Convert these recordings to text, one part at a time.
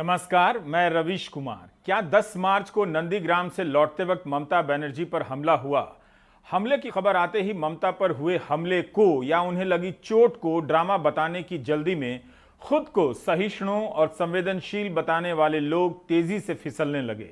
नमस्कार, मैं रवीश कुमार। क्या 10 मार्च को नंदीग्राम से लौटते वक्त ममता बनर्जी पर हमला हुआ? हमले की खबर आते ही ममता पर हुए हमले को या उन्हें लगी चोट को ड्रामा बताने की जल्दी में खुद को सहिष्णु और संवेदनशील बताने वाले लोग तेजी से फिसलने लगे।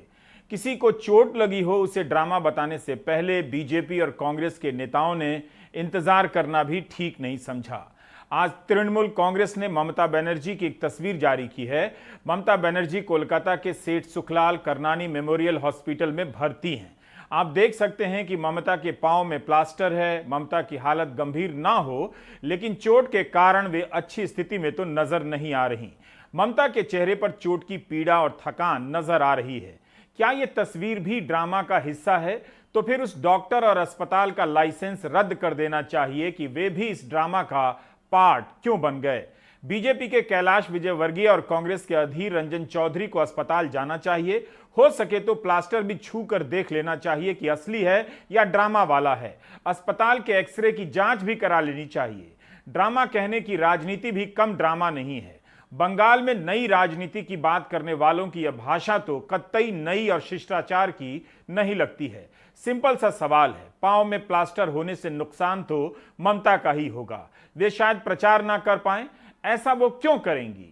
किसी को चोट लगी हो उसे ड्रामा बताने से पहले बीजेपी और कांग्रेस के नेताओं ने इंतजार करना भी ठीक नहीं समझा। आज तृणमूल कांग्रेस ने ममता बनर्जी की एक तस्वीर जारी की है। ममता बनर्जी कोलकाता के सेठ सुखलाल करनानी मेमोरियल हॉस्पिटल में भर्ती हैं। आप देख सकते हैं कि ममता के पांव में प्लास्टर है। ममता की हालत गंभीर ना हो, लेकिन चोट के कारण वे अच्छी स्थिति में तो नजर नहीं आ रही। ममता के चेहरे पर चोट की पीड़ा और थकान नजर आ रही है। क्या ये तस्वीर भी ड्रामा का हिस्सा है? तो फिर उस डॉक्टर और अस्पताल का लाइसेंस रद्द कर देना चाहिए कि वे भी इस ड्रामा का पार्ट क्यों बन गए। बीजेपी के कैलाश विजयवर्गीय और कांग्रेस के अधीर रंजन चौधरी को अस्पताल जाना चाहिए। हो सके तो प्लास्टर भी छू कर देख लेना चाहिए कि असली है या ड्रामा वाला है। अस्पताल के एक्सरे की जांच भी करा लेनी चाहिए। ड्रामा कहने की राजनीति भी कम ड्रामा नहीं है। बंगाल में नई राजनीति की बात करने वालों की यह भाषा तो कतई नई और शिष्टाचार की नहीं लगती है। सिंपल सा सवाल है, पांव में प्लास्टर होने से नुकसान तो ममता का ही होगा। वे शायद प्रचार ना कर पाए, ऐसा वो क्यों करेंगी?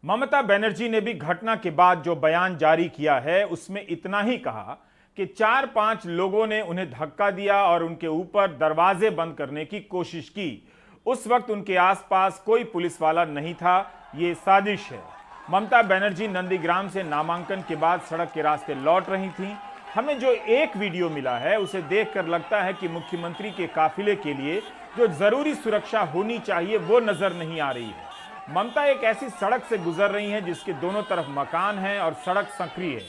ममता बनर्जी ने भी घटना के बाद जो बयान जारी किया है उसमें इतना ही कहा कि 4-5 लोगों ने उन्हें धक्का दिया और उनके ऊपर दरवाजे बंद करने की कोशिश की। उस वक्त उनके आसपास कोई पुलिस वाला नहीं था, ये साजिश है। ममता बनर्जी नंदीग्राम से नामांकन के बाद सड़क के रास्ते लौट रही थीं। हमें जो एक वीडियो मिला है उसे देखकर लगता है कि मुख्यमंत्री के काफिले के लिए जो जरूरी सुरक्षा होनी चाहिए वो नजर नहीं आ रही है। ममता एक ऐसी सड़क से गुजर रही हैं जिसके दोनों तरफ मकान हैं और सड़क संकरी है।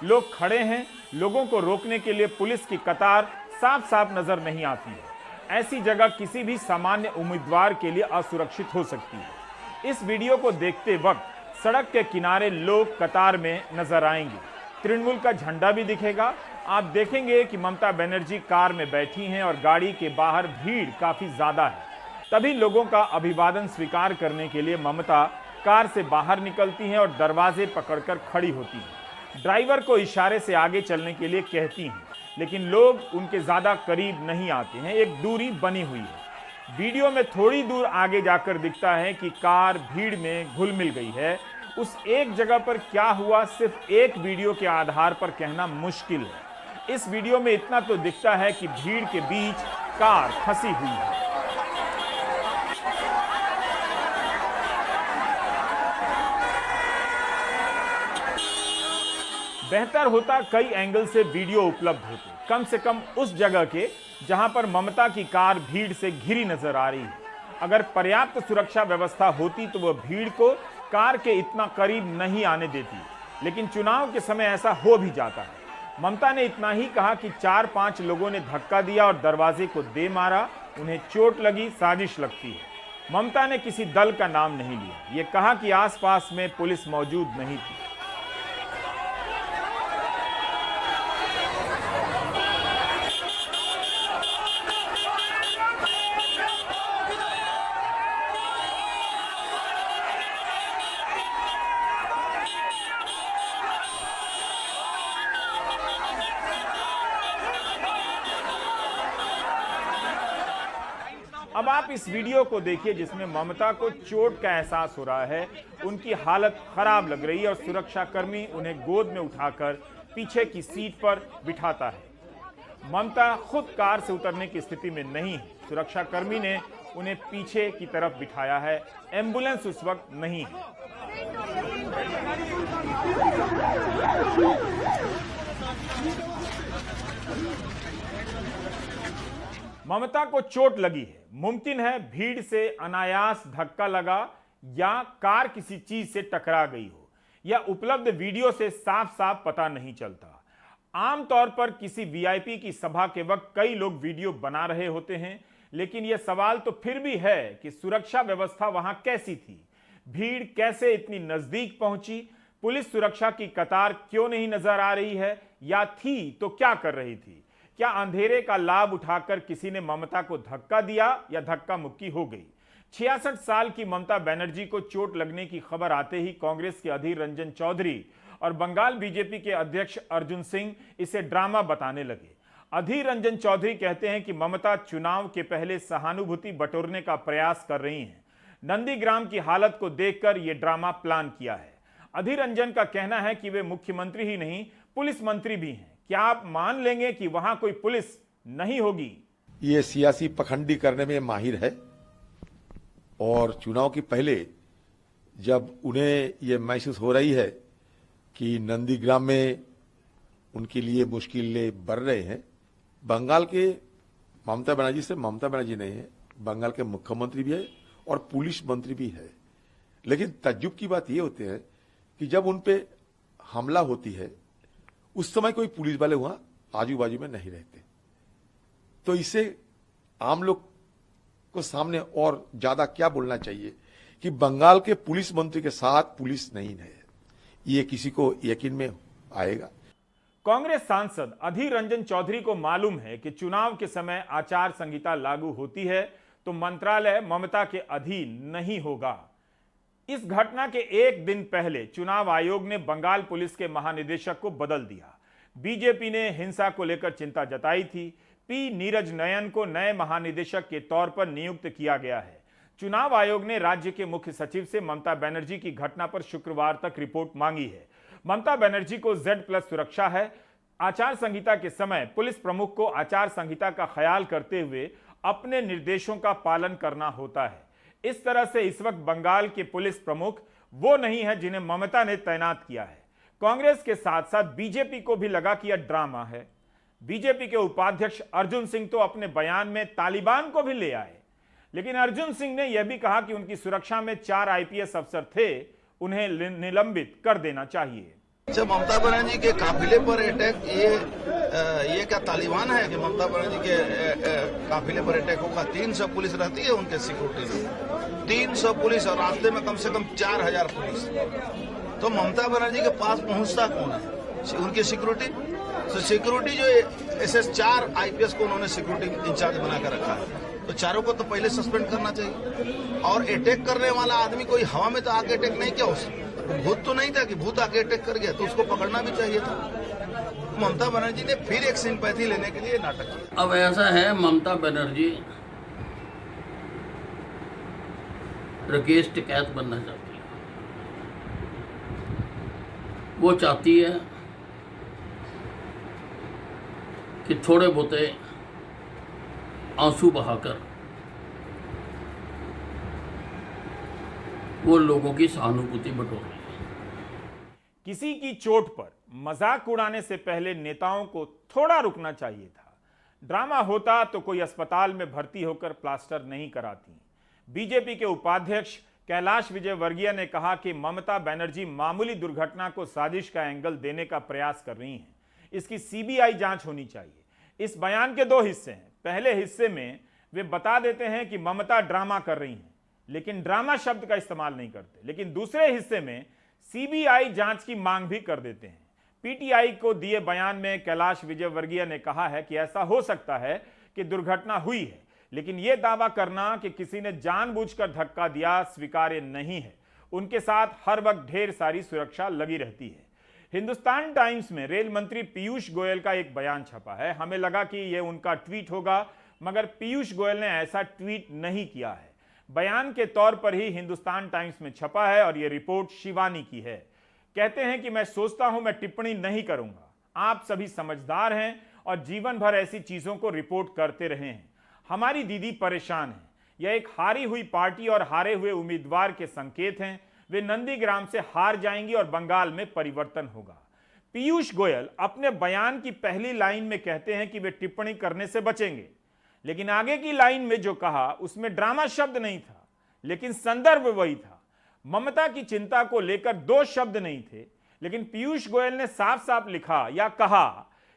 लोग खड़े हैं, लोगों को रोकने के लिए पुलिस की कतार साफ साफ नजर नहीं आती है। ऐसी जगह किसी भी सामान्य उम्मीदवार के लिए असुरक्षित हो सकती है। इस वीडियो को देखते वक्त सड़क के किनारे लोग कतार में नजर आएंगे। तृणमूल का झंडा भी दिखेगा। आप देखेंगे कि ममता बनर्जी कार में बैठी हैं और गाड़ी के बाहर भीड़ काफी ज्यादा है। तभी लोगों का अभिवादन स्वीकार करने के लिए ममता कार से बाहर निकलती हैं और दरवाजे पकड़कर खड़ी होती हैं। ड्राइवर को इशारे से आगे चलने के लिए कहती हैं, लेकिन लोग उनके ज्यादा करीब नहीं आते हैं। एक दूरी बनी हुई है। वीडियो में थोड़ी दूर आगे जाकर दिखता है कि कार भीड़ में घुल मिल गई है। उस एक जगह पर क्या हुआ सिर्फ एक वीडियो के आधार पर कहना मुश्किल है। इस वीडियो में इतना तो दिखता है कि भीड़ के बीच कार फंसी हुई है। बेहतर होता कई एंगल से वीडियो उपलब्ध होते, कम से कम उस जगह के जहां पर ममता की कार भीड़ से घिरी नजर आ रही है। अगर पर्याप्त सुरक्षा व्यवस्था होती तो वह भीड़ को कार के इतना करीब नहीं आने देती, लेकिन चुनाव के समय ऐसा हो भी जाता है। ममता ने इतना ही कहा कि 4-5 लोगों ने धक्का दिया और दरवाजे को दे मारा, उन्हें चोट लगी, साजिश लगती है। ममता ने किसी दल का नाम नहीं लिया। ये कहा कि आसपास में पुलिस मौजूद नहीं थी। अब आप इस वीडियो को देखिए जिसमें ममता को चोट का एहसास हो रहा है। उनकी हालत खराब लग रही है और सुरक्षाकर्मी उन्हें गोद में उठाकर पीछे की सीट पर बिठाता है। ममता खुद कार से उतरने की स्थिति में नहीं है। सुरक्षाकर्मी ने उन्हें पीछे की तरफ बिठाया है। एम्बुलेंस उस वक्त नहीं है। ममता को चोट लगी है। मुमकिन है भीड़ से अनायास धक्का लगा या कार किसी चीज से टकरा गई हो, या उपलब्ध वीडियो से साफ साफ पता नहीं चलता। आमतौर पर किसी वीआईपी की सभा के वक्त कई लोग वीडियो बना रहे होते हैं, लेकिन यह सवाल तो फिर भी है कि सुरक्षा व्यवस्था वहां कैसी थी? भीड़ कैसे इतनी नजदीक पहुंची? पुलिस सुरक्षा की कतार क्यों नहीं नजर आ रही है, या थी तो क्या कर रही थी? क्या अंधेरे का लाभ उठाकर किसी ने ममता को धक्का दिया या धक्का मुक्की हो गई? 66 साल की ममता बनर्जी को चोट लगने की खबर आते ही कांग्रेस के अधीर रंजन चौधरी और बंगाल बीजेपी के अध्यक्ष अर्जुन सिंह इसे ड्रामा बताने लगे। अधीर रंजन चौधरी कहते हैं कि ममता चुनाव के पहले सहानुभूति बटोरने का प्रयास कर रही हैं। नंदीग्राम की हालत को देखकर यह ड्रामा प्लान किया है। अधीर रंजन का कहना है कि वे मुख्यमंत्री ही नहीं, पुलिस मंत्री भी हैं। क्या आप मान लेंगे कि वहां कोई पुलिस नहीं होगी? ये सियासी पखंडी करने में माहिर है और चुनाव के पहले जब उन्हें यह महसूस हो रही है कि नंदीग्राम में उनके लिए मुश्किलें बढ़ रहे हैं, बंगाल के ममता बनर्जी से ममता बनर्जी नहीं है, बंगाल के मुख्यमंत्री भी है और पुलिस मंत्री भी है। लेकिन तज्जुब की बात यह होती है कि जब उन पे हमला होती है उस समय कोई पुलिस वाले वहां आजू बाजू में नहीं रहते। तो इससे आम लोग को सामने और ज्यादा क्या बोलना चाहिए कि बंगाल के पुलिस मंत्री के साथ पुलिस नहीं है, ये किसी को यकीन में आएगा। कांग्रेस सांसद अधीर रंजन चौधरी को मालूम है कि चुनाव के समय आचार संहिता लागू होती है तो मंत्रालय ममता के अधीन नहीं होगा। इस घटना के एक दिन पहले चुनाव आयोग ने बंगाल पुलिस के महानिदेशक को बदल दिया। बीजेपी ने हिंसा को लेकर चिंता जताई थी। पी नीरज नयन को नए महानिदेशक के तौर पर नियुक्त किया गया है। चुनाव आयोग ने राज्य के मुख्य सचिव से ममता बनर्जी की घटना पर शुक्रवार तक रिपोर्ट मांगी है। ममता बनर्जी को Z+ सुरक्षा है। आचार संहिता के समय पुलिस प्रमुख को आचार संहिता का ख्याल करते हुए अपने निर्देशों का पालन करना होता है। इस तरह से इस वक्त बंगाल के पुलिस प्रमुख वो नहीं है जिन्हें ममता ने तैनात किया है। कांग्रेस के साथ साथ बीजेपी को भी लगा कि यह ड्रामा है। बीजेपी के उपाध्यक्ष अर्जुन सिंह तो अपने बयान में तालिबान को भी ले आए, लेकिन अर्जुन सिंह ने यह भी कहा कि उनकी सुरक्षा में 4 IPS अफसर थे, उन्हें निलंबित कर देना चाहिए। जब ममता बनर्जी के काफिले पर अटैक, ये क्या तालिबान है कि ममता बनर्जी के काफिले पर अटैक होगा? 300 पुलिस रहती है उनके सिक्योरिटी में, 300 पुलिस और रास्ते में कम से कम 4000 पुलिस। तो ममता बनर्जी के पास पहुंचता कौन है? उनकी सिक्योरिटी। तो सिक्योरिटी जो SS 4 IPS को उन्होंने सिक्योरिटी इंचार्ज बनाकर रखा है, तो चारों को तो पहले सस्पेंड करना चाहिए। और अटैक करने वाला आदमी कोई हवा में तो आके अटैक नहीं किया, उसने भूत तो नहीं था कि भूत आके अटैक कर गया, तो उसको पकड़ना भी चाहिए था। ममता बनर्जी ने फिर एक सिंपैथी लेने के लिए नाटक किया। अब ऐसा है, ममता बनर्जी राकेश टिकैत बनना चाहती है। वो चाहती है कि थोड़े बहुते आंसू बहाकर वो लोगों की सहानुभूति बटोर रही है। किसी की चोट पर मजाक उड़ाने से पहले नेताओं को थोड़ा रुकना चाहिए था। ड्रामा होता तो कोई अस्पताल में भर्ती होकर प्लास्टर नहीं कराती। बीजेपी के उपाध्यक्ष कैलाश विजयवर्गीय ने कहा कि ममता बनर्जी मामूली दुर्घटना को साजिश का एंगल देने का प्रयास कर रही हैं। इसकी CBI जांच होनी चाहिए। इस बयान के 2 हिस्से हैं। पहले हिस्से में वे बता देते हैं कि ममता ड्रामा कर रही हैं, लेकिन ड्रामा शब्द का इस्तेमाल नहीं करते। लेकिन दूसरे हिस्से में CBI जांच की मांग भी कर देते हैं। PTI को दिए बयान में कैलाश विजयवर्गीय ने कहा है कि ऐसा हो सकता है कि दुर्घटना हुई है, लेकिन यह दावा करना कि किसी ने जानबूझकर धक्का दिया स्वीकार्य नहीं है। उनके साथ हर वक्त ढेर सारी सुरक्षा लगी रहती है। हिंदुस्तान टाइम्स में रेल मंत्री पीयूष गोयल का एक बयान छपा है। हमें लगा कि यह उनका ट्वीट होगा, मगर पीयूष गोयल ने ऐसा ट्वीट नहीं किया है। बयान के तौर पर ही हिंदुस्तान टाइम्स में छपा है और यह रिपोर्ट शिवानी की है। कहते हैं कि मैं सोचता हूं मैं टिप्पणी नहीं करूंगा। आप सभी समझदार हैं और जीवन भर ऐसी चीजों को रिपोर्ट करते रहे हैं। हमारी दीदी परेशान है। यह एक हारी हुई पार्टी और हारे हुए उम्मीदवार के संकेत हैं। वे नंदीग्राम से हार जाएंगी और बंगाल में परिवर्तन होगा। पीयूष गोयल अपने बयान की पहली लाइन में कहते हैं कि वे टिप्पणी करने से बचेंगे, लेकिन आगे की लाइन में जो कहा उसमें ड्रामा शब्द नहीं था, लेकिन संदर्भ वही था। ममता की चिंता को लेकर 2 शब्द नहीं थे, लेकिन पीयूष गोयल ने साफ साफ लिखा या कहा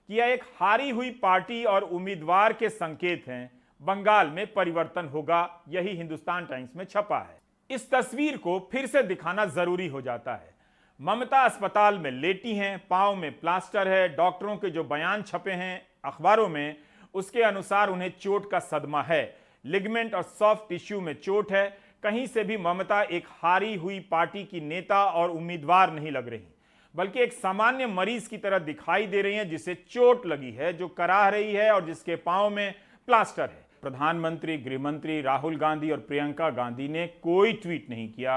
कि यह एक हारी हुई पार्टी और उम्मीदवार के संकेत हैं, बंगाल में परिवर्तन होगा। यही हिंदुस्तान टाइम्स में छपा है। इस तस्वीर को फिर से दिखाना जरूरी हो जाता है। ममता अस्पताल में लेटी हैं, पांव में प्लास्टर है। डॉक्टरों के जो बयान छपे हैं अखबारों में, उसके अनुसार उन्हें चोट का सदमा है। लिगमेंट और सॉफ्ट टिश्यू में चोट है। कहीं से भी ममता एक हारी हुई पार्टी की नेता और उम्मीदवार नहीं लग रही, बल्कि एक सामान्य मरीज की तरह दिखाई दे रही हैं जिसे चोट लगी है, जो कराह रही है और जिसके पांव में प्लास्टर है। प्रधानमंत्री, गृहमंत्री राहुल गांधी और प्रियंका गांधी ने कोई ट्वीट नहीं किया,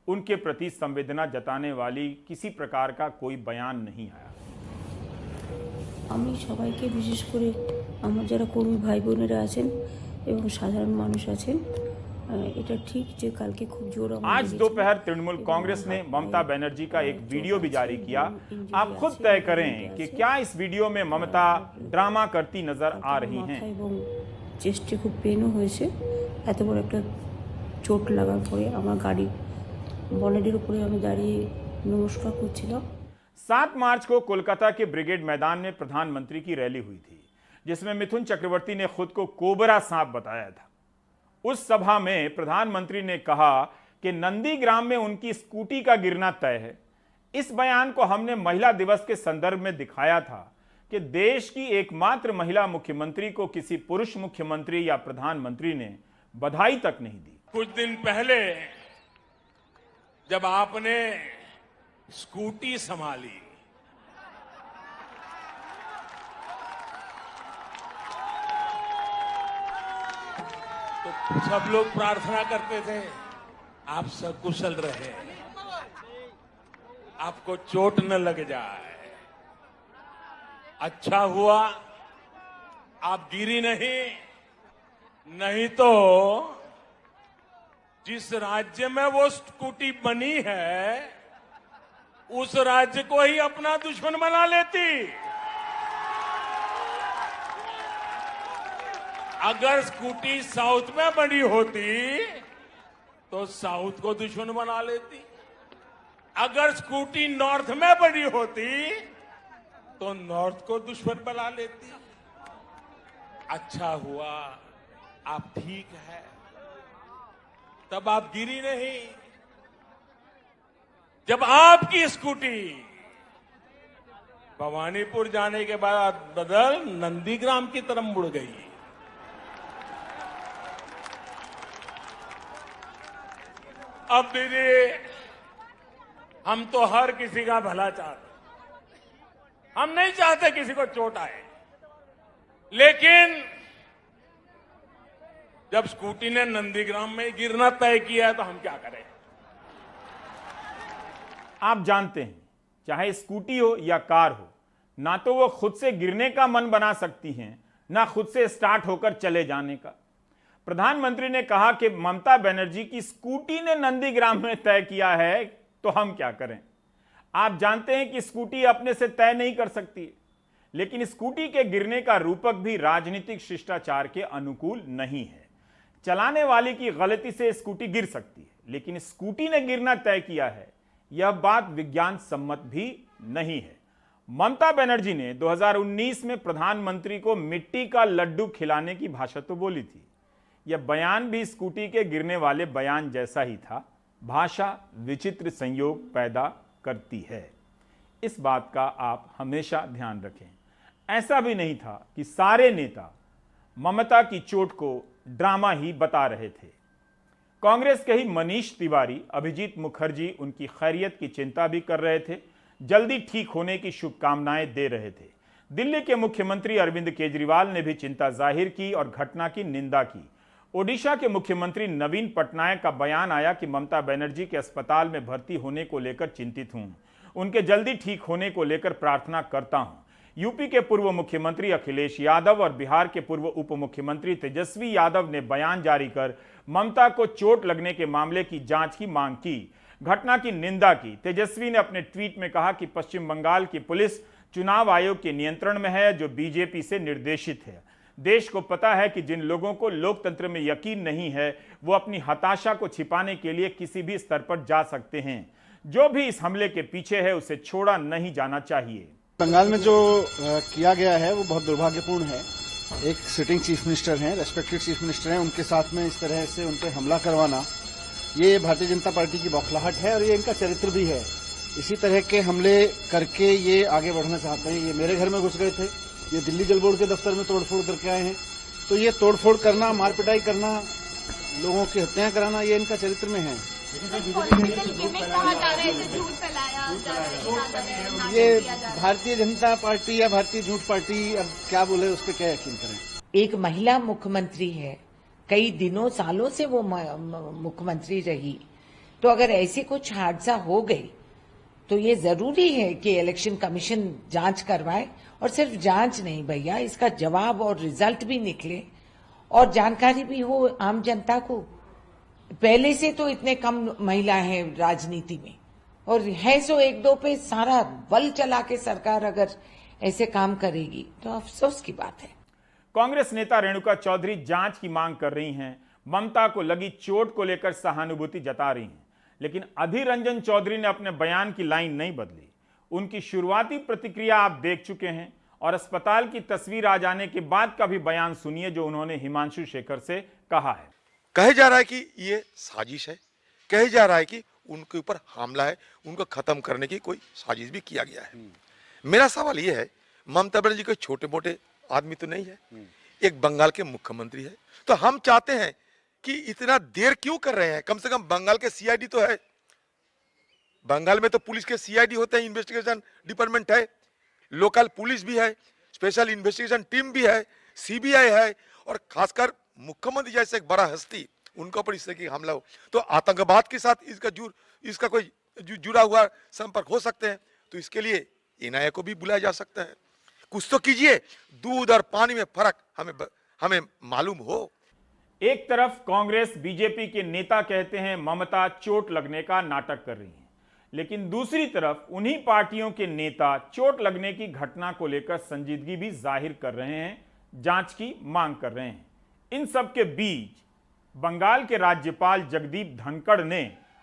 उनके प्रति संवेदना जताने वाली किसी प्रकार का कोई बयान नहीं आया। আমি সবাইকে বিশেষ করে আমার যারা কর্মী ভাই বোনেরা আছেন এবং সাধারণ মানুষ আছেন এটা ঠিক যে কালকে খুব জোর आज दोपहर तृणमूल कांग्रेस ने ममता बनर्जी का एक वीडियो भी जारी किया। आप खुद तय करें कि क्या इस वीडियो में ममता ड्रामा करती नजर आ रही हैं। এবং চেস্টে খুব পেনও হয়েছে, এত বড় একটা চোট লাগার পরে আমার গাড়ি বনেটের উপরে আমি দাঁড়িয়ে নমস্কার করছিলাম। 7 मार्च को कोलकाता के ब्रिगेड मैदान में प्रधानमंत्री की रैली हुई थी, जिसमें मिथुन चक्रवर्ती ने खुद को कोबरा सांप बताया था। उस सभा में प्रधानमंत्री ने कहा कि नंदीग्राम में उनकी स्कूटी का गिरना तय है। इस बयान को हमने महिला दिवस के संदर्भ में दिखाया था कि देश की एकमात्र महिला मुख्यमंत्री को किसी पुरुष मुख्यमंत्री या प्रधानमंत्री ने बधाई तक नहीं दी। कुछ दिन पहले जब आपने स्कूटी संभाली तो सब लोग प्रार्थना करते थे आप सकुशल रहे, आपको चोट न लग जाए। अच्छा हुआ आप गिरी नहीं तो जिस राज्य में वो स्कूटी बनी है उस राज्य को ही अपना दुश्मन बना लेती। अगर स्कूटी साउथ में बनी होती तो साउथ को दुश्मन बना लेती, अगर स्कूटी नॉर्थ में बनी होती तो नॉर्थ को दुश्मन बना लेती। अच्छा हुआ आप ठीक है, तब आप गिरी नहीं। जब आपकी स्कूटी भवानीपुर जाने के बाद बदल नंदीग्राम की तरफ मुड़ गई, अब दीदी हम तो हर किसी का भला चाहते, हम नहीं चाहते किसी को चोट आए, लेकिन जब स्कूटी ने नंदीग्राम में गिरना तय किया है तो हम क्या करें। आप जानते हैं, चाहे स्कूटी हो या कार हो, ना तो वो खुद से गिरने का मन बना सकती हैं, ना खुद से स्टार्ट होकर चले जाने का। प्रधानमंत्री ने कहा कि ममता बनर्जी की स्कूटी ने नंदीग्राम में तय किया है, तो हम क्या करें। आप जानते हैं कि स्कूटी अपने से तय नहीं कर सकती, लेकिन स्कूटी के गिरने का रूपक भी राजनीतिक शिष्टाचार के अनुकूल नहीं है। चलाने वाले की गलती से स्कूटी गिर सकती है, लेकिन स्कूटी ने गिरना तय किया है, यह बात विज्ञान सम्मत भी नहीं है। ममता बनर्जी ने 2019 में प्रधानमंत्री को मिट्टी का लड्डू खिलाने की भाषा तो बोली थी। यह बयान भी स्कूटी के गिरने वाले बयान जैसा ही था। भाषा विचित्र संयोग पैदा करती है, इस बात का आप हमेशा ध्यान रखें। ऐसा भी नहीं था कि सारे नेता ममता की चोट को ड्रामा ही बता रहे थे। कांग्रेस के ही मनीष तिवारी, अभिजीत मुखर्जी उनकी खैरियत की चिंता भी कर रहे थे, जल्दी ठीक होने की शुभकामनाएं दे रहे थे। दिल्ली के मुख्यमंत्री अरविंद केजरीवाल ने भी चिंता जाहिर की और घटना की निंदा की। ओडिशा के मुख्यमंत्री नवीन पटनायक का बयान आया कि ममता बनर्जी के अस्पताल में भर्ती होने को लेकर चिंतित हूं, उनके जल्दी ठीक होने को लेकर प्रार्थना करता हूं। यूपी के पूर्व मुख्यमंत्री अखिलेश यादव और बिहार के पूर्व उप मुख्यमंत्री तेजस्वी यादव ने बयान जारी कर ममता को चोट लगने के मामले की जांच की मांग की, घटना की निंदा की। तेजस्वी ने अपने ट्वीट में कहा कि पश्चिम बंगाल की पुलिस चुनाव आयोग के नियंत्रण में है, जो बीजेपी से निर्देशित है। देश को पता है कि जिन लोगों को लोकतंत्र में यकीन नहीं है, वो अपनी हताशा को छिपाने के लिए किसी भी स्तर पर जा सकते हैं। जो भी इस हमले के पीछे है, उसे छोड़ा नहीं जाना चाहिए। बंगाल में जो किया गया है वो बहुत दुर्भाग्यपूर्ण है। एक सिटिंग चीफ मिनिस्टर हैं, रेस्पेक्टेड चीफ मिनिस्टर हैं, उनके साथ में इस तरह से उन पर हमला करवाना, ये भारतीय जनता पार्टी की बौखलाहट है और ये इनका चरित्र भी है। इसी तरह के हमले करके ये आगे बढ़ना चाहते हैं। ये मेरे घर में घुस गए थे, ये दिल्ली जल बोर्ड के दफ्तर में तोड़फोड़ करके आए हैं। तो ये तोड़फोड़ करना, मार पिटाई करना लोगों की हत्याएं कराना, ये इनका चरित्र में है। ये भारतीय जनता पार्टी या भारतीय झूठ पार्टी, अब क्या बोले उस पर क्या यकीन करें। एक महिला मुख्यमंत्री है, कई दिनों सालों से वो मुख्यमंत्री रही, तो अगर ऐसी कुछ हादसा हो गई तो ये जरूरी है कि इलेक्शन कमीशन जांच करवाए, और सिर्फ जांच नहीं भैया, इसका जवाब और रिजल्ट भी निकले और जानकारी भी हो आम जनता को। पहले से तो इतने कम महिला हैं राजनीति में, और है सो एक दो पे सारा बल चला के सरकार अगर ऐसे काम करेगी तो अफसोस की बात है। कांग्रेस नेता रेणुका चौधरी जांच की मांग कर रही हैं, ममता को लगी चोट को लेकर सहानुभूति जता रही हैं, लेकिन अधीर रंजन चौधरी ने अपने बयान की लाइन नहीं बदली। उनकी शुरुआती प्रतिक्रिया आप देख चुके हैं, और अस्पताल की तस्वीर आ जाने के बाद का भी बयान सुनिए जो उन्होंने हिमांशु शेखर से कहा है। कहे जा रहा है कि ये साजिश है, कहे जा रहा है कि उनके ऊपर हमला है, उनको खत्म करने की कोई साजिश भी किया गया है। मेरा सवाल ये है, ममता बनर्जी कोई छोटे मोटे आदमी तो नहीं है, एक बंगाल के मुख्यमंत्री है, तो हम चाहते हैं कि इतना देर क्यों कर रहे हैं। कम से कम बंगाल के सीआईडी तो है, बंगाल में तो पुलिस के सीआईडी होते हैं, इन्वेस्टिगेशन डिपार्टमेंट है, लोकल पुलिस भी है, स्पेशल इन्वेस्टिगेशन टीम भी है, सीबीआई है, और खासकर मुख्यमंत्री जैसे एक बड़ा हस्ती, उनके ऊपर इस तरह की हमला हो तो आतंकवाद के साथ इसका कोई जुड़ा हुआ संपर्क हो सकते हैं, तो इसके लिए एनआईए को भी बुलाया जा सकता है। कुछ तो कीजिए, दूध और पानी में फर्क हमें मालूम हो। एक तरफ कांग्रेस बीजेपी के नेता कहते हैं ममता चोट लगने का नाटक कर रही हैं, लेकिन दूसरी तरफ उन्हीं पार्टियों के नेता चोट लगने की घटना को लेकर संजीदगी भी जाहिर कर रहे हैं, जांच की मांग कर रहे हैं। इन सब के बीच बंगाल के राज्यपाल जगदीप धनखड़ ने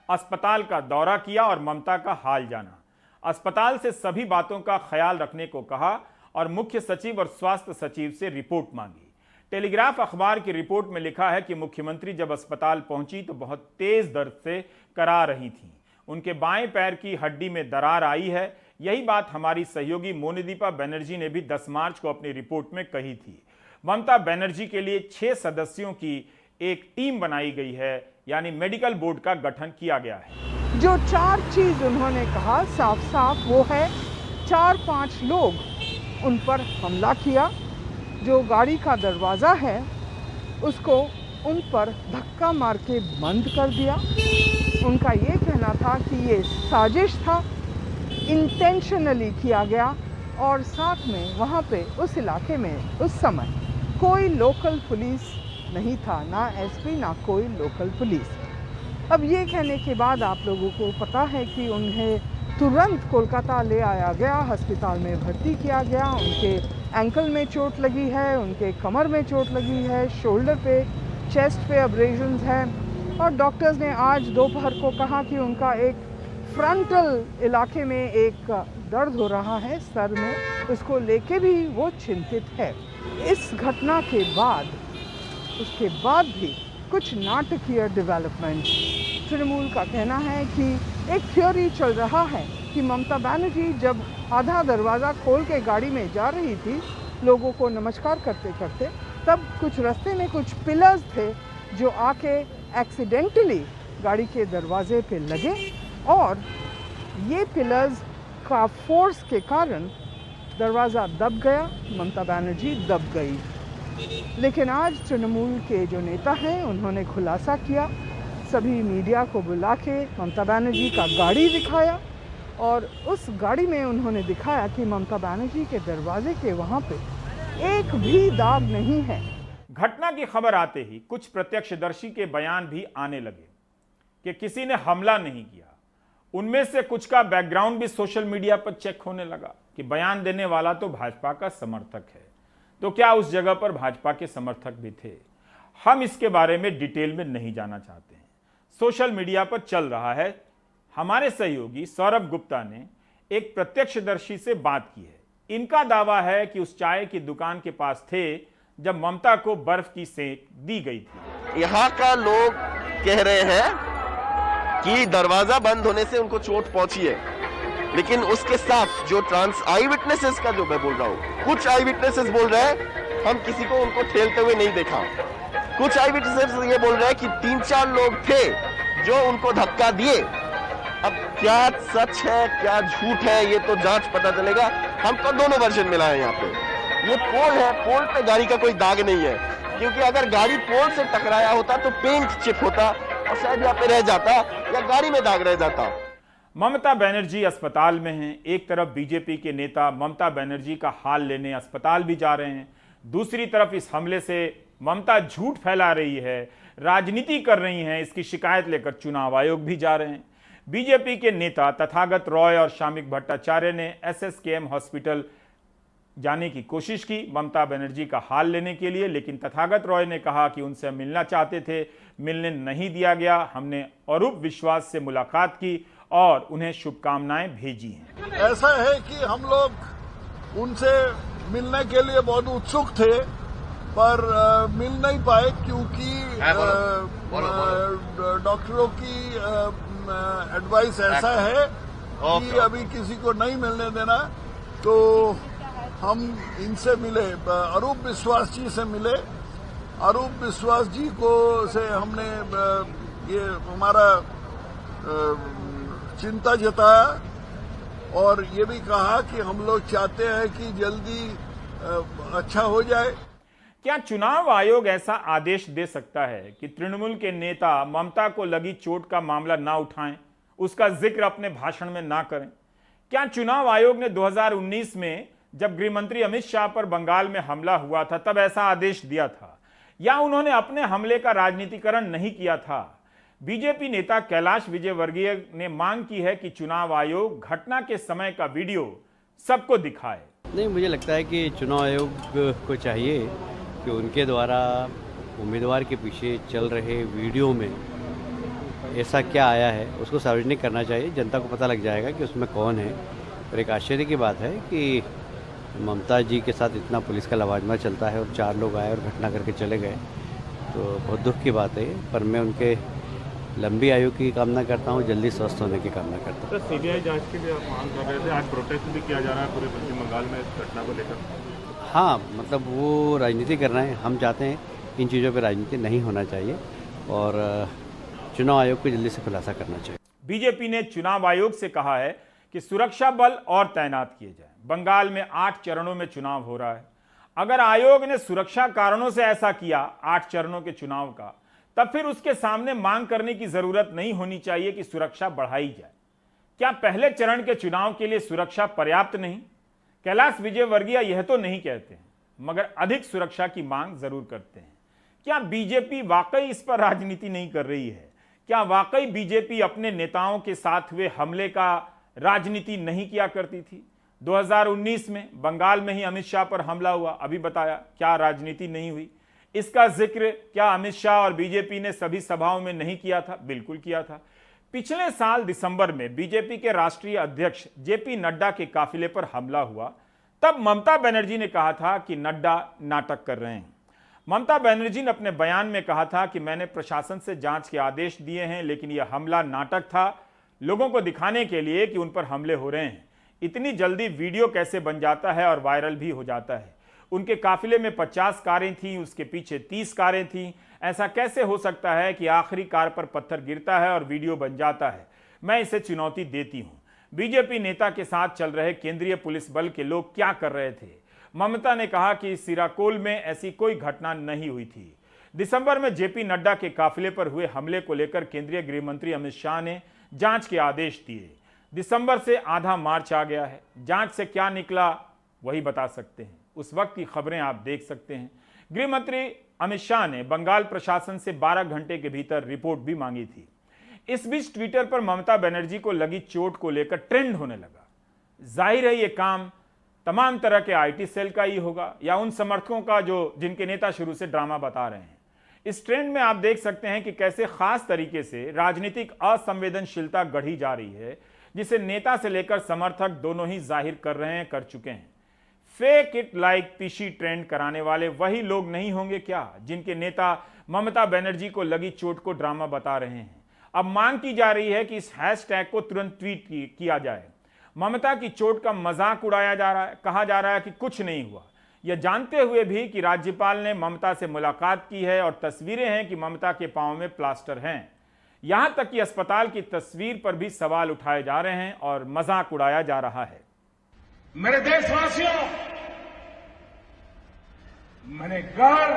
अस्पताल का दौरा किया और ममता का हाल जाना। अस्पताल से सभी बातों का ख्याल रखने को कहा और मुख्य सचिव और स्वास्थ्य सचिव से रिपोर्ट मांगी। टेलीग्राफ अखबार की रिपोर्ट में लिखा है कि मुख्यमंत्री जब अस्पताल पहुंची तो बहुत तेज दर्द से करा रही थीं। उनके बाएं पैर की हड्डी में दरार आई है। यही बात हमारी सहयोगी मोनिदीपा बनर्जी ने भी 10 मार्च को अपनी रिपोर्ट में कही थी। ममता बनर्जी के लिए 6 सदस्यों की एक टीम बनाई गई है, यानी मेडिकल बोर्ड का गठन किया गया है। जो 4 चीज उन्होंने कहा साफ साफ वो है, 4-5 लोग उन पर हमला किया, जो गाड़ी का दरवाज़ा है उसको उन पर धक्का मार के बंद कर दिया। उनका ये कहना था कि ये साजिश था, इंटेंशनली किया गया, और साथ में वहाँ पे उस इलाके में उस समय कोई लोकल पुलिस नहीं था, ना एसपी ना कोई लोकल पुलिस। अब ये कहने के बाद आप लोगों को पता है कि उन्हें तुरंत कोलकाता ले आया गया, अस्पताल में भर्ती किया गया। उनके एंकल में चोट लगी है, उनके कमर में चोट लगी है, शोल्डर पे, चेस्ट पे अब्रेजन्स हैं, और डॉक्टर्स ने आज दोपहर को कहा कि उनका एक फ्रंटल इलाके में एक दर्द हो रहा है सर में, उसको लेके भी वो चिंतित है। इस घटना के बाद, उसके बाद भी कुछ नाटकीय डेवलपमेंट। तृणमूल का कहना है कि एक थ्योरी चल रहा है कि ममता बनर्जी जब आधा दरवाज़ा खोल के गाड़ी में जा रही थी लोगों को नमस्कार करते करते, तब कुछ रास्ते में कुछ पिलर्स थे जो आके एक्सीडेंटली गाड़ी के दरवाजे पे लगे, और ये पिलर्स का फोर्स के कारण दरवाज़ा दब गया, ममता बनर्जी दब गई। लेकिन आज तृणमूल के जो नेता हैं उन्होंने खुलासा किया, सभी मीडिया को बुला के ममता बनर्जी का गाड़ी दिखाया, और उस गाड़ी में उन्होंने दिखाया कि ममता बनर्जी के दरवाजे के वहाँ पे एक भी दाग नहीं है। घटना की खबर आते ही कुछ प्रत्यक्षदर्शी के बयान भी आने लगे कि किसी ने हमला नहीं किया। उनमें से कुछ का बैकग्राउंड भी सोशल मीडिया पर चेक होने लगा कि बयान देने वाला तो भाजपा का समर्थक है, तो क्या उस जगह पर भाजपा के समर्थक भी थे? हम इसके बारे में डिटेल में नहीं जाना चाहते हैं। सोशल मीडिया पर चल रहा है। हमारे सहयोगी सौरभ गुप्ता ने एक प्रत्यक्षदर्शी से बात की है। इनका दावा है कि उस चाय की दुकान के पास थे जब ममता को बर्फ की सेंक दी गई थी। यहाँ का लोग कह रहे हैं कि दरवाजा बंद होने से उनको चोट पहुंची है, लेकिन उसके साथ जो आई विटनेसेस का जो मैं बोल रहा हूँ, कुछ आई विटनेसेस बोल रहे हैं हम किसी को उनको ठेलते हुए नहीं देखा, कुछ आई विटनेसेस ये बोल रहे हैं कि 3-4 लोग थे जो उनको धक्का दिए। अब क्या सच है क्या झूठ है ये तो जांच पता चलेगा। हमको दोनों वर्जन मिला है यहाँ पे। ये पोल है, पोल पे गाड़ी का कोई दाग नहीं है, क्योंकि अगर गाड़ी पोल से टकराया होता तो पेंट चिप होता और शायद यहाँ पे रह जाता या गाड़ी में दाग रह जाता। ममता बनर्जी अस्पताल में हैं। एक तरफ बीजेपी के नेता ममता बनर्जी का हाल लेने अस्पताल भी जा रहे हैं, दूसरी तरफ इस हमले से ममता झूठ फैला रही है, राजनीति कर रही हैं, इसकी शिकायत लेकर चुनाव आयोग भी जा रहे हैं। बीजेपी के नेता तथागत रॉय और शामिक भट्टाचार्य ने एसएसकेएम हॉस्पिटल जाने की कोशिश की ममता बनर्जी का हाल लेने के लिए, लेकिन तथागत रॉय ने कहा कि उनसे मिलना चाहते थे, मिलने नहीं दिया गया। हमने अरूप विश्वास से मुलाकात की और उन्हें शुभकामनाएं भेजी हैं। ऐसा है कि हम लोग उनसे मिलने के लिए बहुत उत्सुक थे, पर मिल नहीं पाए क्योंकि डॉक्टरों की एडवाइस ऐसा है कि अभी किसी को नहीं मिलने देना। तो हम इनसे मिले, अरूप विश्वास जी से मिले। अरूप विश्वास जी को से हमने ये हमारा चिंता जताया और ये भी कहा कि हम लोग चाहते हैं कि जल्दी अच्छा हो जाए। क्या चुनाव आयोग ऐसा आदेश दे सकता है कि तृणमूल के नेता ममता को लगी चोट का मामला ना उठाएं, उसका जिक्र अपने भाषण में ना करें? क्या चुनाव आयोग ने 2019 में जब गृह मंत्री अमित शाह पर बंगाल में हमला हुआ था तब ऐसा आदेश दिया था, या उन्होंने अपने हमले का राजनीतिकरण नहीं किया था? बीजेपी नेता कैलाश विजयवर्गीय ने मांग की है कि चुनाव आयोग घटना के समय का वीडियो सबको दिखाए। नहीं, मुझे लगता है कि चुनाव आयोग को चाहिए कि उनके द्वारा उम्मीदवार के पीछे चल रहे वीडियो में ऐसा क्या आया है उसको सार्वजनिक करना चाहिए। जनता को पता लग जाएगा कि उसमें कौन है। और एक आश्चर्य की बात है कि ममता जी के साथ इतना पुलिस का लवाजमा चलता है और 4 लोग आए और घटना करके चले गए, तो बहुत दुख की बात है। पर मैं उनके लंबी आयु की कामना करता हूँ, जल्दी स्वस्थ होने की कामना करता हूँ। तो सीबीआई जांच के लिए आप मांग कर रहे थे, आज प्रोटेस्ट भी किया जा रहा है पूरे पश्चिम बंगाल में इस घटना को लेकर। हाँ, मतलब वो राजनीति कर रहे हैं। हम चाहते हैं इन चीज़ों पर राजनीति नहीं होना चाहिए और चुनाव आयोग को जल्दी से खुलासा करना चाहिए। बीजेपी ने चुनाव आयोग से कहा है कि सुरक्षा बल और तैनात किए जाए। बंगाल में 8 चरणों में चुनाव हो रहा है। अगर आयोग ने सुरक्षा कारणों से ऐसा किया 8 चरणों के चुनाव का, तब फिर उसके सामने मांग करने की जरूरत नहीं होनी चाहिए कि सुरक्षा बढ़ाई जाए। क्या पहले चरण के चुनाव के लिए सुरक्षा पर्याप्त नहीं? कैलाश विजयवर्गीय यह तो नहीं कहते हैं, मगर अधिक सुरक्षा की मांग जरूर करते हैं। क्या बीजेपी वाकई इस पर राजनीति नहीं कर रही है? क्या वाकई बीजेपी अपने नेताओं के साथ हुए हमले का राजनीति नहीं किया करती थी? 2019 में बंगाल में ही अमित शाह पर हमला हुआ, अभी बताया, क्या राजनीति नहीं हुई? इसका जिक्र क्या अमित शाह और बीजेपी ने सभी सभाओं में नहीं किया था? बिल्कुल किया था। पिछले साल दिसंबर में बीजेपी के राष्ट्रीय अध्यक्ष जेपी नड्डा के काफिले पर हमला हुआ, तब ममता बनर्जी ने कहा था कि नड्डा नाटक कर रहे हैं। ममता बनर्जी ने अपने बयान में कहा था कि मैंने प्रशासन से जांच के आदेश दिए हैं, लेकिन यह हमला नाटक था, लोगों को दिखाने के लिए कि उन पर हमले हो रहे हैं। इतनी जल्दी वीडियो कैसे बन जाता है और वायरल भी हो जाता है? उनके काफिले में 50 कारें थीं, उसके पीछे 30 कारें थीं। ऐसा कैसे हो सकता है कि आखिरी कार पर पत्थर गिरता है और वीडियो बन जाता है? मैं इसे चुनौती देती हूं। बीजेपी नेता के साथ चल रहे केंद्रीय पुलिस बल के लोग क्या कर रहे थे? ममता ने कहा कि सिराकोल में ऐसी कोई घटना नहीं हुई थी। दिसंबर में जेपी नड्डा के काफिले पर हुए हमले को लेकर केंद्रीय गृह मंत्री अमित शाह ने जांच के आदेश दिए। दिसंबर से आधा मार्च आ गया है। जांच से क्या निकला वही बता सकते हैं। उस वक्त की खबरें आप देख सकते हैं। गृह मंत्री अमित शाह ने बंगाल प्रशासन से 12 घंटे के भीतर रिपोर्ट भी मांगी थी। इस बीच ट्विटर पर ममता बनर्जी को लगी चोट को लेकर ट्रेंड होने लगा। जाहिर है ये काम तमाम तरह के आईटी सेल का ही होगा या उन समर्थकों का जिनके नेता शुरू से ड्रामा बता रहे हैं। इस ट्रेंड में आप देख सकते हैं कि कैसे खास तरीके से राजनीतिक असंवेदनशीलता गढ़ी जा रही है, जिसे नेता से लेकर समर्थक दोनों ही जाहिर कर रहे हैं, कर चुके हैं। Fake it like PC trend कराने वाले वही लोग नहीं होंगे क्या जिनके नेता ममता बनर्जी को लगी चोट को ड्रामा बता रहे हैं? अब मांग की जा रही है कि इस हैशटैग को तुरंत ट्वीट किया जाए। ममता की चोट का मजाक उड़ाया जा रहा है, कहा जा रहा है कि कुछ नहीं हुआ। यह जानते हुए भी कि राज्यपाल ने ममता से मुलाकात की है और तस्वीरें हैं कि ममता के पांव में प्लास्टर हैं। यहां तक कि अस्पताल की तस्वीर पर भी सवाल उठाए जा रहे हैं और मजाक उड़ाया जा रहा है। मेरे देशवासियों, मैंने घर,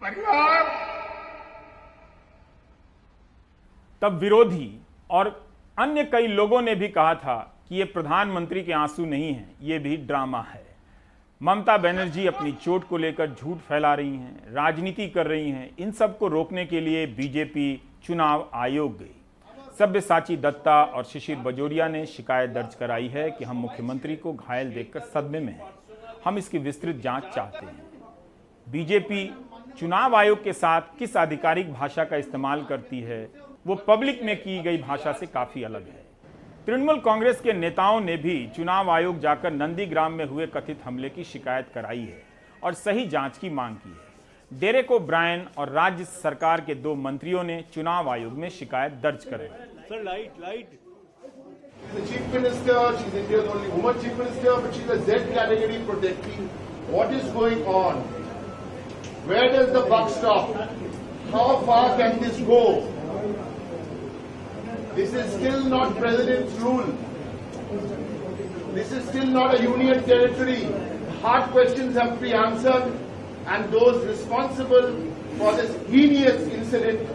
परिवार, तब विरोधी और अन्य कई लोगों ने भी कहा था कि ये प्रधानमंत्री के आंसू नहीं हैं, ये भी ड्रामा है। ममता बनर्जी अपनी चोट को लेकर झूठ फैला रही हैं, राजनीति कर रही हैं। इन सब को रोकने के लिए बीजेपी चुनाव आयोग गई। सब्यसाची दत्ता और शिशिर बजोरिया ने शिकायत दर्ज कराई है कि हम मुख्यमंत्री को घायल देखकर सदमे में हैं, हम इसकी विस्तृत जांच चाहते हैं। बीजेपी चुनाव आयोग के साथ किस आधिकारिक भाषा का इस्तेमाल करती है वो पब्लिक में की गई भाषा से काफी अलग है। तृणमूल कांग्रेस के नेताओं ने भी चुनाव आयोग जाकर नंदीग्राम में हुए कथित हमले की शिकायत कराई है और सही जांच की मांग की है। डेरेक ओब्रायन और राज्य सरकार के 2 मंत्रियों ने चुनाव आयोग में शिकायत दर्ज कराई। Sir light The chief minister, she's India's only woman chief minister, but she's a Z category protecting. What is going on? Where does the buck stop? How far can this go? This is still not president's rule. This is still not a union territory. Hard questions have to be answered, and those responsible for this heinous incident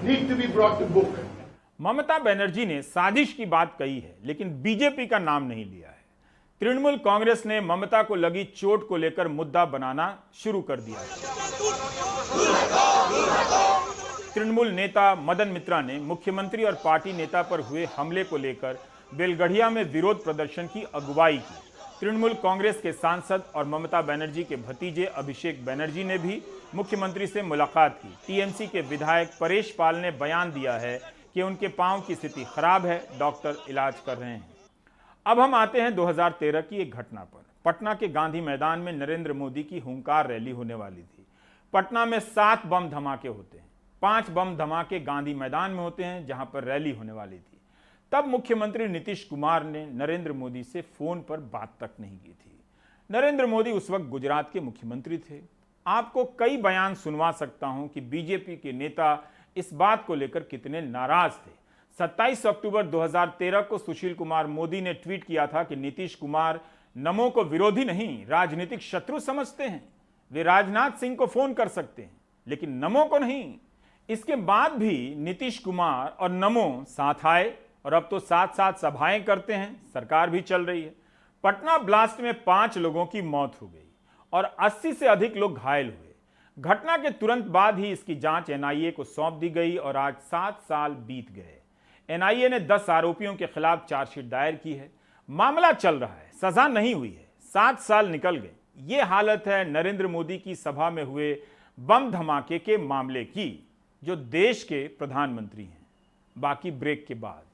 need to be brought to book. Mamata Banerjee ने साजिश की बात कही है, लेकिन BJP का नाम नहीं लिया है। तृणमूल कांग्रेस ने ममता को लगी चोट को लेकर मुद्दा बनाना शुरू कर दिया। तृणमूल नेता मदन मित्रा ने मुख्यमंत्री और पार्टी नेता पर हुए हमले को लेकर बेलगढ़िया में विरोध प्रदर्शन की अगुवाई की। तृणमूल कांग्रेस के सांसद और ममता बनर्जी के भतीजे अभिषेक बनर्जी ने भी मुख्यमंत्री से मुलाकात की। टीएमसी के विधायक परेश पाल ने बयान दिया है कि उनके पांव की स्थिति खराब है, डॉक्टर इलाज कर रहे हैं। अब हम आते हैं 2013 की एक घटना पर। पटना के गांधी मैदान में नरेंद्र मोदी की हुंकार रैली होने वाली थी। पटना में 7 बम धमाके होते हैं, 5 बम धमाके गांधी मैदान में होते हैं जहां पर रैली होने वाली थी। तब मुख्यमंत्री नीतीश कुमार ने नरेंद्र मोदी से फोन पर बात तक नहीं की थी। नरेंद्र मोदी उस वक्त गुजरात के मुख्यमंत्री थे। आपको कई बयान सुनवा सकता हूं कि बीजेपी के नेता इस बात को लेकर कितने नाराज थे। 27 अक्टूबर 2013 को सुशील कुमार मोदी ने ट्वीट किया था कि नीतीश कुमार नमो को विरोधी नहीं, राजनीतिक शत्रु समझते हैं। वे राजनाथ सिंह को फोन कर सकते हैं, लेकिन नमो को नहीं। इसके बाद भी नीतीश कुमार और नमो साथ आए और अब तो साथ साथ सभाएं करते हैं, सरकार भी चल रही है। पटना ब्लास्ट में 5 लोगों की मौत हो गई और 80 से अधिक लोग घायल हुए। घटना के तुरंत बाद ही इसकी जांच एनआईए को सौंप दी गई और आज 7 साल बीत गए। एनआईए ने 10 आरोपियों के खिलाफ चार्जशीट दायर की है। मामला चल रहा है, सजा नहीं हुई है, 7 साल निकल गए। ये हालत है नरेंद्र मोदी की सभा में हुए बम धमाके के मामले की, जो देश के प्रधानमंत्री हैं। बाकी ब्रेक के बाद।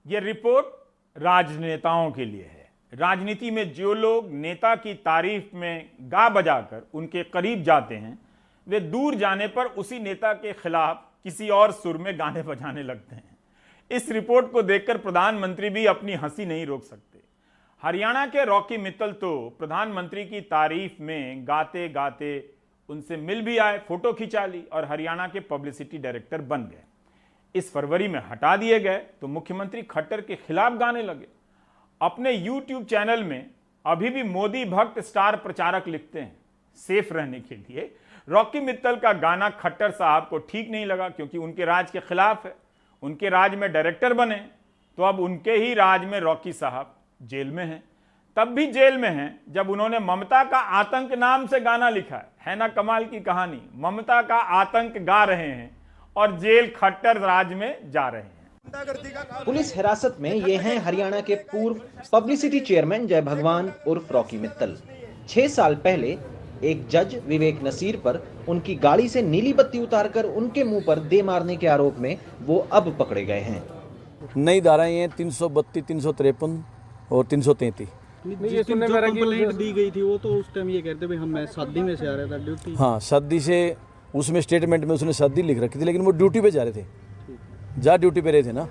यह रिपोर्ट राजनेताओं के लिए है। राजनीति में जो लोग नेता की तारीफ में गा बजाकर उनके करीब जाते हैं, वे दूर जाने पर उसी नेता के खिलाफ किसी और सुर में गाने बजाने लगते हैं। इस रिपोर्ट को देखकर प्रधानमंत्री भी अपनी हंसी नहीं रोक सकते। हरियाणा के रॉकी मित्तल तो प्रधानमंत्री की तारीफ में गाते गाते उनसे मिल भी आए, फोटो खिंचा ली और हरियाणा के पब्लिसिटी डायरेक्टर बन गए। इस फरवरी में हटा दिए गए तो मुख्यमंत्री खट्टर के खिलाफ गाने लगे। अपने YouTube चैनल में अभी भी मोदी भक्त स्टार प्रचारक लिखते हैं। सेफ रहने के लिए रॉकी मित्तल का गाना खट्टर साहब को ठीक नहीं लगा, क्योंकि उनके राज के खिलाफ है। उनके राज में डायरेक्टर बने तो अब उनके ही राज में रॉकी साहब जेल में हैं। तब भी जेल में हैं जब उन्होंने ममता का आतंक नाम से गाना लिखा है ना कमाल की कहानी। ममता का आतंक गा रहे हैं और जेल खट्टर राज में जा रहे हैं। पुलिस हिरासत में ये हैं हरियाणा के पूर्व पब्लिसिटी चेयरमैन जय भगवान उर्फ रॉकी मित्तल। 6 साल पहले एक जज विवेक नसीर पर उनकी गाड़ी से नीली बत्ती उतारकर उनके मुंह पर दे मारने के आरोप में वो अब पकड़े गए हैं। नई धाराएं हैं 332, 353 और 333। ये सुनने में कंप्लेंट दी गई थी वो तो उस टाइम ये कहते भाई मैं शादी में से आ रहा था ड्यूटी। हाँ, शादी से उसमें स्टेटमेंट में उसने शादी लिख रखी थी, लेकिन वो ड्यूटी पे जा रहे थे, जहाँ ड्यूटी पे रहे थे ना।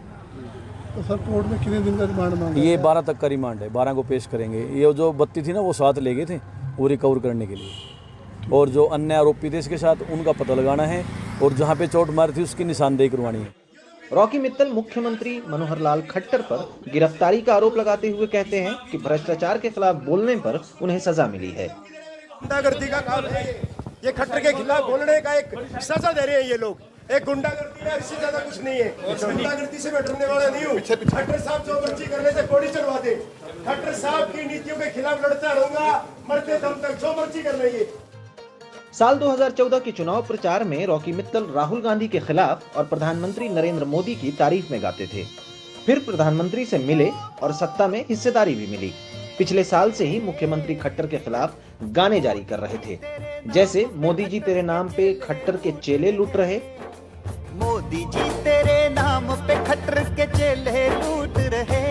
तो सर कोर्ट में कितने दिन का रिमांड मांगा? ये 12 तक का रिमांड है, 12 को पेश करेंगे। ये जो 32 थी ना वो साथ ले गए थे वो रिकवर करने के लिए, और जो अन्य आरोपी थे इसके साथ उनका पता लगाना है, और जहाँ पे चोट मारी थी उसकी निशानदेही करवानी है। रॉकी मित्तल मुख्यमंत्री मनोहर लाल खट्टर पर गिरफ्तारी का आरोप लगाते हुए कहते हैं कि भ्रष्टाचार के खिलाफ बोलने पर उन्हें सजा मिली है। गुंडागर्दी का काम है ये खट्टर के खिलाफ बोलने का एक सजा दे रहे हैं ये लोग। एक गुंडागर्दी है, इससे ज्यादा कुछ नहीं है। गुंडागर्दी से मैं डरने वाला नहीं हूँ। खट्टर साहब जो मर्जी करने से गोली चलवा दे, खट्टर साहब की नीतियों के खिलाफ लड़ता रहूंगा मरते दम तक, जो मर्जी कर लेंगे। साल 2014 के चुनाव प्रचार में रॉकी मित्तल राहुल गांधी के खिलाफ और प्रधानमंत्री नरेंद्र मोदी की तारीफ में गाते थे। फिर प्रधानमंत्री से मिले और सत्ता में हिस्सेदारी भी मिली। पिछले साल से ही मुख्यमंत्री खट्टर के खिलाफ गाने जारी कर रहे थे, जैसे मोदी जी तेरे नाम पे खट्टर के चेले लूट रहे, मोदी जी तेरे नाम पे खट्टर के चेले लूट रहे,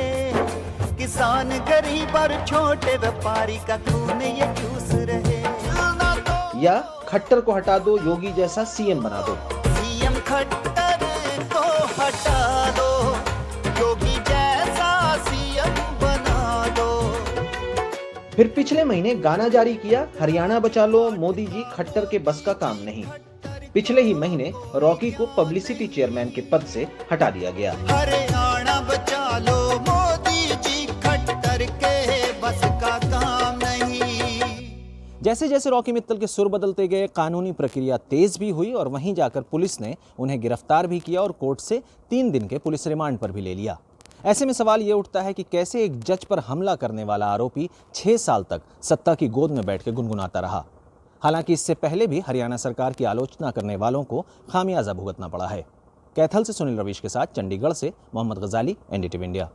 किसान गरीब और छोटे व्यापारी का खून ये चूस रहे, या खट्टर को हटा दो योगी जैसा सीएम बना दो, सीएम खट्टर को हटा दो योगी जैसा सीएम बना दो। फिर पिछले महीने गाना जारी किया, हरियाणा बचा लो मोदी जी खट्टर के बस का काम नहीं। पिछले ही महीने रॉकी को पब्लिसिटी चेयरमैन के पद से हटा दिया गया। हरियाणा बचा लो मोदी जी खट्टर के बस का काम नहीं। जैसे जैसे रॉकी मित्तल के सुर बदलते गए, कानूनी प्रक्रिया तेज भी हुई और वहीं जाकर पुलिस ने उन्हें गिरफ्तार भी किया और कोर्ट से 3 दिन के पुलिस रिमांड पर भी ले लिया। ऐसे में सवाल ये उठता है कि कैसे एक जज पर हमला करने वाला आरोपी 6 साल तक सत्ता की गोद में बैठ के गुनगुनाता रहा। हालांकि इससे पहले भी हरियाणा सरकार की आलोचना करने वालों को खामियाजा भुगतना पड़ा है। कैथल से सुनील रवीश के साथ चंडीगढ़ से मोहम्मद गजाली, NDTV इंडिया।